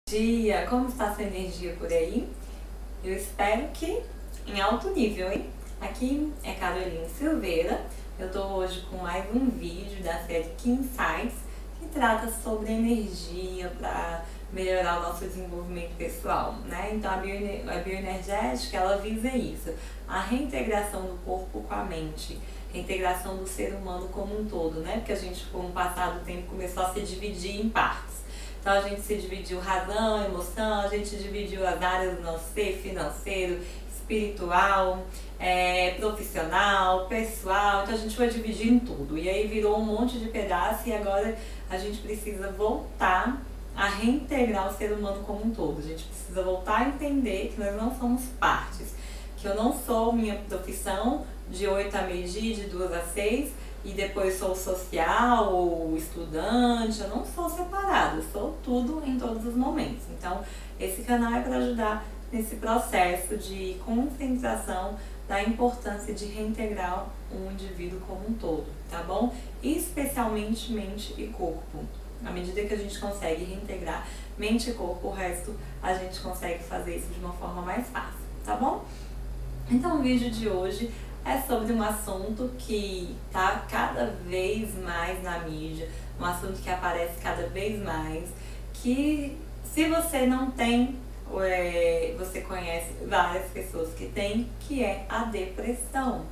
Dia, como está sua energia por aí? Eu espero que em alto nível, hein? Aqui é Caroline Silveira, eu tô hoje com mais um vídeo da série Key Insights que trata sobre energia para melhorar o nosso desenvolvimento pessoal, né? Então a bioenergética, ela visa isso, a reintegração do corpo com a mente, reintegração do ser humano como um todo, né? Porque a gente, com o passar do tempo, começou a se dividir em partes. Então a gente se dividiu razão, emoção, a gente dividiu as áreas do nosso ser, financeiro, espiritual, profissional, pessoal, então a gente foi dividindo em tudo. E aí virou um monte de pedaço e agora a gente precisa voltar a reintegrar o ser humano como um todo. A gente precisa voltar a entender que nós não somos partes, que eu não sou minha profissão de 8 a meio-dia, de 2 a 6, e depois sou social ou estudante. Eu não sou separada, eu sou tudo em todos os momentos. Então esse canal é para ajudar nesse processo de conscientização da importância de reintegrar um indivíduo como um todo, tá bom? Especialmente mente e corpo. À medida que a gente consegue reintegrar mente e corpo, o resto a gente consegue fazer isso de uma forma mais fácil, tá bom? Então o vídeo de hoje é sobre um assunto que está cada vez mais na mídia, um assunto que aparece cada vez mais, que se você não tem, você conhece várias pessoas que têm, que é a depressão.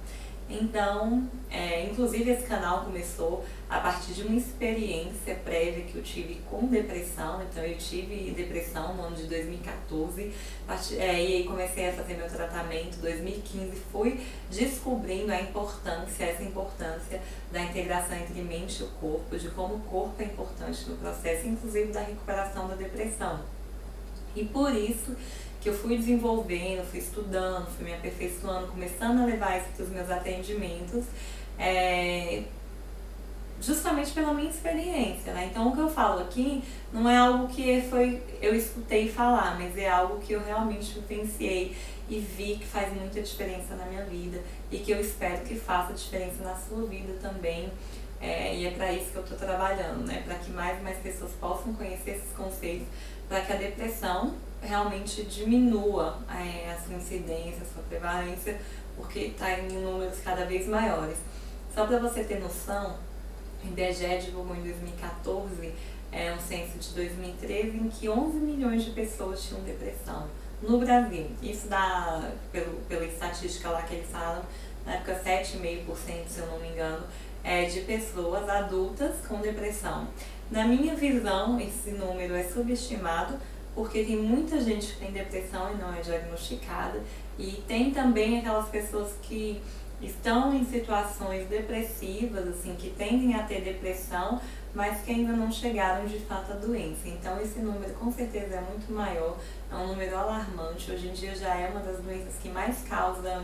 Então, inclusive esse canal começou a partir de uma experiência prévia que eu tive com depressão. Então eu tive depressão no ano de 2014, e aí comecei a fazer meu tratamento em 2015, fui descobrindo essa importância da integração entre mente e o corpo, de como o corpo é importante no processo, inclusive da recuperação da depressão. E por isso que eu fui desenvolvendo, fui estudando, fui me aperfeiçoando, começando a levar isso para os meus atendimentos, justamente pela minha experiência, né? Então o que eu falo aqui não é algo que eu escutei falar, mas é algo que eu realmente vivenciei e vi que faz muita diferença na minha vida e que eu espero que faça diferença na sua vida também. E é para isso que eu estou trabalhando, né? Para que mais e mais pessoas possam conhecer esses conceitos, para que a depressão realmente diminua a sua incidência, a sua prevalência, porque está em números cada vez maiores. Só para você ter noção, o IBGE divulgou em 2014 um censo de 2013 em que 11 milhões de pessoas tinham depressão no Brasil. Isso dá, pela estatística lá que eles falam, na época 7,5%, se eu não me engano, de pessoas adultas com depressão. Na minha visão, esse número é subestimado, porque tem muita gente que tem depressão e não é diagnosticada, e tem também aquelas pessoas que estão em situações depressivas, assim, que tendem a ter depressão, mas que ainda não chegaram de fato à doença. Então esse número com certeza é muito maior, é um número alarmante. Hoje em dia já é uma das doenças que mais causa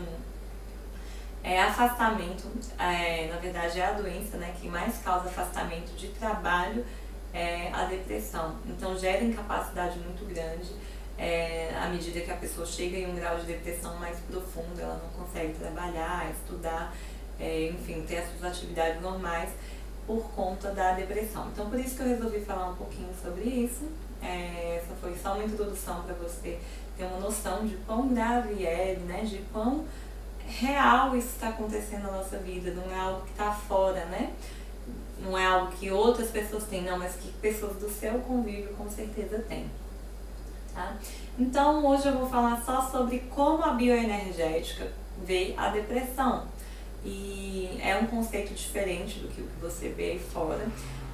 afastamento, na verdade é a doença, né, que mais causa afastamento de trabalho, a depressão. Então gera incapacidade muito grande, à medida que a pessoa chega em um grau de depressão mais profundo, ela não consegue trabalhar, estudar, enfim, ter as suas atividades normais por conta da depressão. Então por isso que eu resolvi falar um pouquinho sobre isso. Essa foi só uma introdução para você ter uma noção de quão grave é, né, de quão real isso está acontecendo na nossa vida. Não é algo que está fora, né? Não é algo que outras pessoas têm, não, mas que pessoas do seu convívio com certeza têm, tá? Então hoje eu vou falar só sobre como a bioenergética vê a depressão. E é um conceito diferente do que o que você vê aí fora.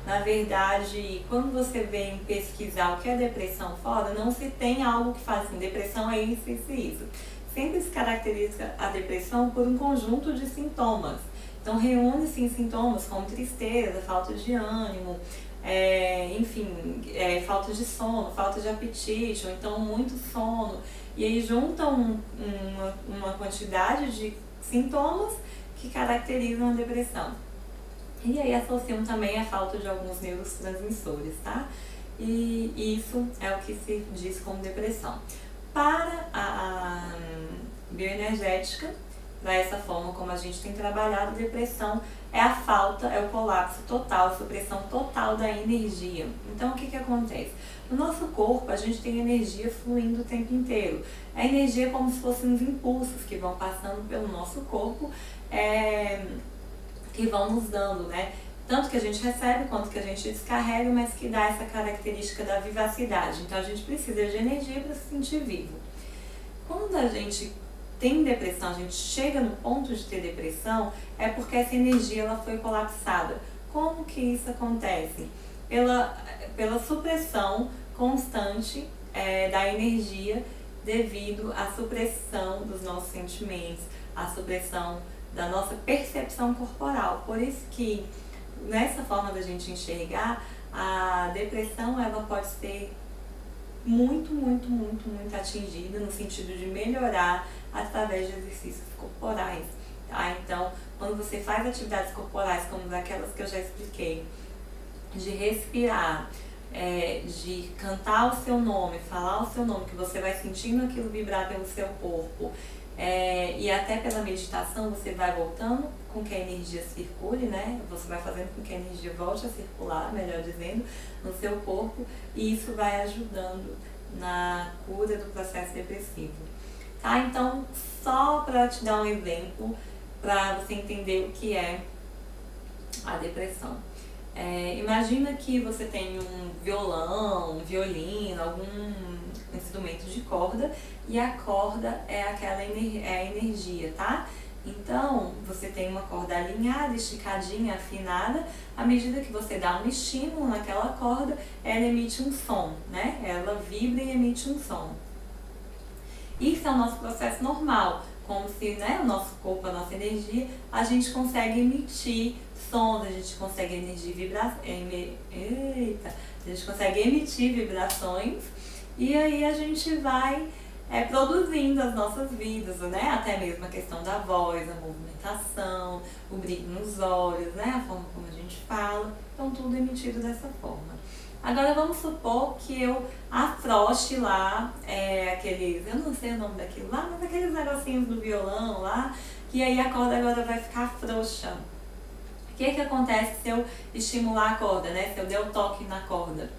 Na verdade, quando você vem pesquisar o que é depressão fora, não se tem algo que fala assim, depressão é isso, isso e isso. Sempre se caracteriza a depressão por um conjunto de sintomas. Então reúne-se em sintomas como tristeza, falta de ânimo, enfim, falta de sono, falta de apetite, ou então muito sono. E aí juntam uma quantidade de sintomas que caracterizam a depressão. E aí associam também a falta de alguns neurotransmissores, tá? E isso é o que se diz como depressão. Para a bioenergética, para essa forma como a gente tem trabalhado. Depressão é a falta, é o colapso total, a supressão total da energia. Então, o que acontece? No nosso corpo, a gente tem energia fluindo o tempo inteiro. A energia é como se fossem uns impulsos que vão passando pelo nosso corpo, que vão nos dando, né? Tanto que a gente recebe, quanto que a gente descarrega, mas que dá essa característica da vivacidade. Então, a gente precisa de energia para se sentir vivo. Quando a gente tem depressão, a gente chega no ponto de ter depressão, é porque essa energia ela foi colapsada. Como que isso acontece? Pela supressão constante da energia devido à supressão dos nossos sentimentos, à supressão da nossa percepção corporal. Por isso que, nessa forma da gente enxergar, a depressão ela pode ser muito atingida no sentido de melhorar através de exercícios corporais, tá? Então, quando você faz atividades corporais como aquelas que eu já expliquei, de respirar, de cantar o seu nome, falar o seu nome, que você vai sentindo aquilo vibrar pelo seu corpo, e até pela meditação você vai voltando com que a energia circule, né? Você vai fazendo com que a energia volte a circular, melhor dizendo, no seu corpo, e isso vai ajudando na cura do processo depressivo. Tá? Então, só para te dar um exemplo, para você entender o que é a depressão. Imagina que você tem um violão, um violino, algum instrumento de corda, e a corda é aquela energia, tá? Então, você tem uma corda alinhada, esticadinha, afinada. À medida que você dá um estímulo naquela corda, ela emite um som, né? Ela vibra e emite um som. Isso é o nosso processo normal, como se, né, o nosso corpo, a nossa energia, a gente consegue emitir sons, a gente consegue a gente consegue emitir vibrações, e aí a gente vai produzindo as nossas vidas, né? Até mesmo a questão da voz, a movimentação, o brilho nos olhos, né? A forma como a gente fala, então tudo emitido dessa forma. Agora vamos supor que eu afrouxe lá eu não sei o nome daquilo lá, mas aqueles negocinhos do violão lá, que aí a corda agora vai ficar frouxa. O que acontece se eu estimular a corda, né? Se eu der o toque na corda?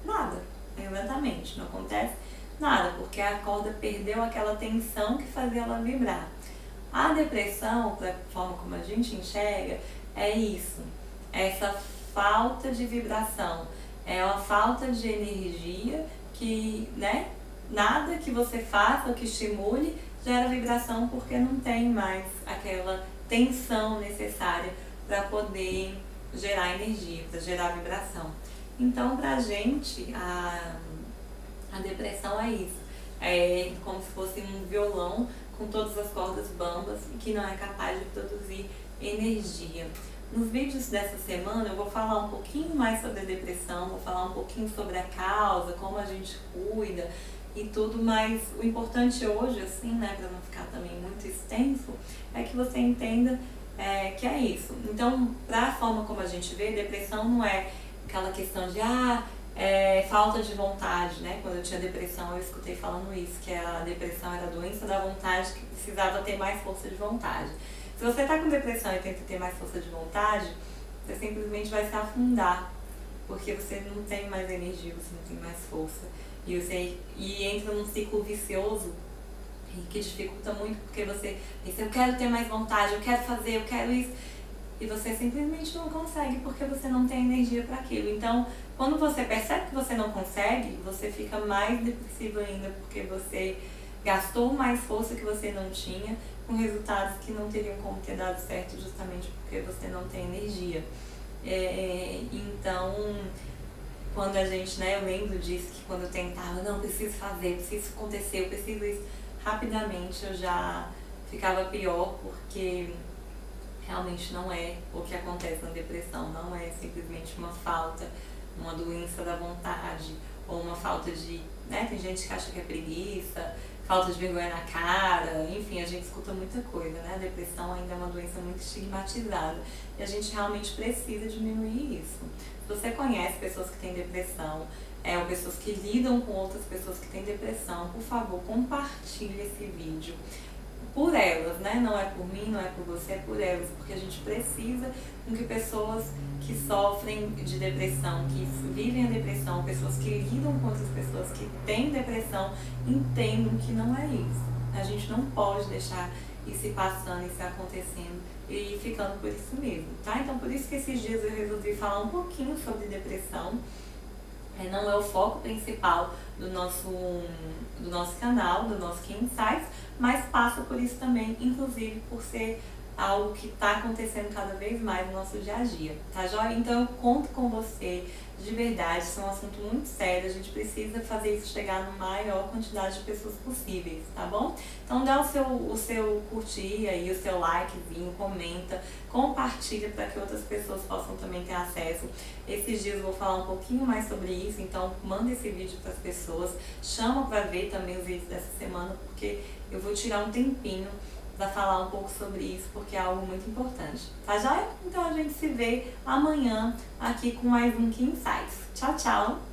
Nada, exatamente, não acontece nada, porque a corda perdeu aquela tensão que fazia ela vibrar. A depressão, da forma como a gente enxerga, é isso, essa falta de vibração, é uma falta de energia que, né, nada que você faça ou que estimule gera vibração, porque não tem mais aquela tensão necessária para poder gerar energia, para gerar vibração. Então, pra gente, a depressão é isso. É como se fosse um violão com todas as cordas bambas e que não é capaz de produzir energia. Nos vídeos dessa semana eu vou falar um pouquinho mais sobre a depressão, vou falar um pouquinho sobre a causa, como a gente cuida e tudo, mas o importante hoje, assim, né, para não ficar também muito extenso, é que você entenda que é isso. Então, para a forma como a gente vê, depressão não é aquela questão de falta de vontade, né? Quando eu tinha depressão eu escutei falando isso, que a depressão era a doença da vontade, que precisava ter mais força de vontade. Se você está com depressão e tenta ter mais força de vontade, você simplesmente vai se afundar, porque você não tem mais energia, você não tem mais força. E entra num ciclo vicioso que dificulta muito, porque você diz, eu quero ter mais vontade, eu quero fazer, eu quero isso. E você simplesmente não consegue, porque você não tem energia para aquilo. Então, quando você percebe que você não consegue, você fica mais depressivo ainda, porque você gastou mais força que você não tinha, com resultados que não teriam como ter dado certo, justamente porque você não tem energia. Então, quando a gente, né, eu lembro disso, que quando eu tentava, não, preciso fazer, preciso acontecer, eu preciso isso, rapidamente eu já ficava pior, porque realmente não é o que acontece na depressão, não é simplesmente uma falta, uma doença da vontade, ou uma falta de, né, tem gente que acha que é preguiça, falta de vergonha na cara, enfim, a gente escuta muita coisa, né? A depressão ainda é uma doença muito estigmatizada e a gente realmente precisa diminuir isso. Se você conhece pessoas que têm depressão, ou pessoas que lidam com outras pessoas que têm depressão, por favor, compartilhe esse vídeo. por elas, né? Não é por mim, não é por você, é por elas, porque a gente precisa com que pessoas que sofrem de depressão, que vivem a depressão, pessoas que lidam com outras pessoas que têm depressão, entendam que não é isso. A gente não pode deixar isso ir passando, isso acontecendo e ficando por isso mesmo, tá? Então por isso que esses dias eu resolvi falar um pouquinho sobre depressão. Não é o foco principal do nosso canal, do nosso Key Insights, mas passa por isso também, inclusive por ser algo que está acontecendo cada vez mais no nosso dia a dia, tá joia? Então eu conto com você, de verdade, isso é um assunto muito sério, a gente precisa fazer isso chegar na maior quantidade de pessoas possíveis, tá bom? Então dá o seu curtir aí, o seu likezinho, comenta, compartilha para que outras pessoas possam também ter acesso. Esses dias eu vou falar um pouquinho mais sobre isso, então manda esse vídeo para as pessoas, chama para ver também os vídeos dessa semana, porque eu vou tirar um tempinho para falar um pouco sobre isso, porque é algo muito importante. Tá joia? Então a gente se vê amanhã aqui com mais um Key Insights. Tchau, tchau!